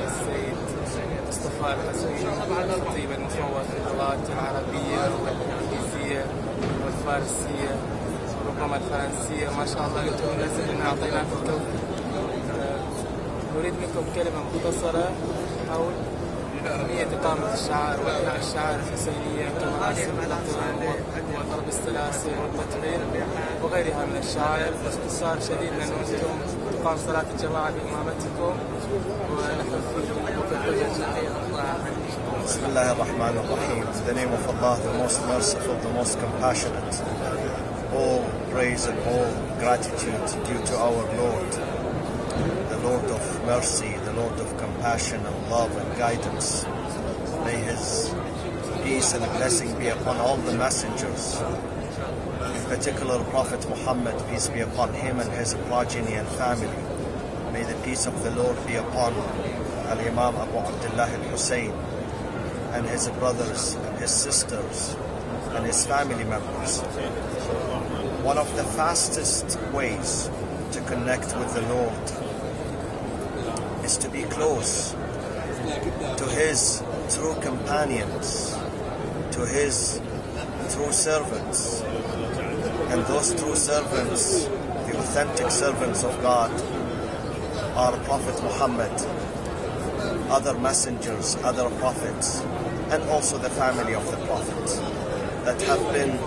السيد مصطفى الحسني الخطيب المفوض في اللغات العربية والإنجليزية والفارسية وربما الفرنسية. ما شاء الله أنتم نزل لنا أعطيناكم التوفيق. نريد منكم كلمة مختصرة حول أهمية إقامة الشعائر وإحياء الشعائر الحسينية كمراسم وضرب السلاسل والتطهير وغيرها من الشعائر باختصار شديد، لأنه أنتم تقام صلاة الجماعة بإمامتكم ونحن في Bismillah ar-Rahman ar-Rahim. In the name of Allah, the most merciful, the most compassionate. All praise and all gratitude due to our Lord, the Lord of mercy, the Lord of compassion and love and guidance. May His peace and blessing be upon all the messengers, in particular Prophet Muhammad, peace be upon him and his progeny and family. May the peace of the Lord be upon Al-Imam Abu Abdullah al-Hussein and his brothers and his sisters and his family members. One of the fastest ways to connect with the Lord is to be close to His true companions, to His true servants. And those true servants, the authentic servants of God, are Prophet Muhammad, other messengers, other prophets, and also the family of the prophets that have been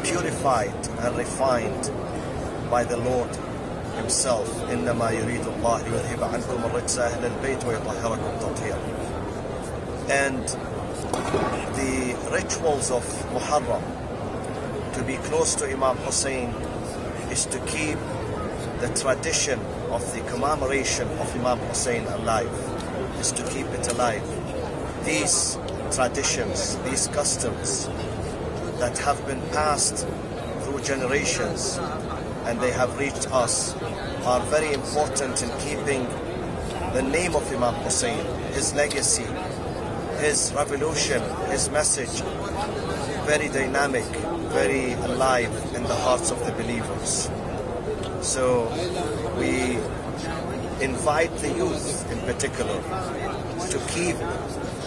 purified and refined by the Lord Himself. إنما يريد الله ليذهب عنكم الرجس أهل البيت ويطهركم تطهيرا. And the rituals of Muharram, to be close to Imam Hussein, is to keep the tradition of the commemoration of Imam Hussein alive, is to keep it alive. These traditions, these customs that have been passed through generations and they have reached us are very important in keeping the name of Imam Hussein, his legacy, his revolution, his message very dynamic, very alive in the hearts of the believers. So we invite the youth in particular to keep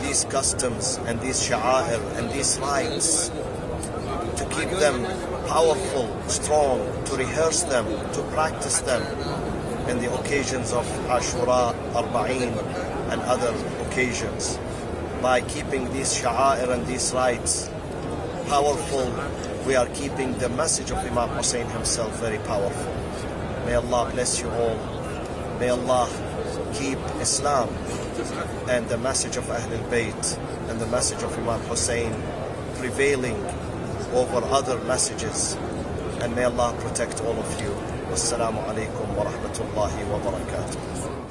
these customs and these sha'air and these rites, to keep them powerful, strong, to rehearse them, to practice them in the occasions of Ashura, Arba'in and other occasions. By keeping these sha'air and these rites powerful, we are keeping the message of Imam Hussein himself very powerful. May Allah bless you all. May Allah keep Islam and the message of Ahlul Bayt and the message of Imam Hussein prevailing over other messages. And may Allah protect all of you. Wassalamu alaikum wa rahmatullahi wa barakatuh.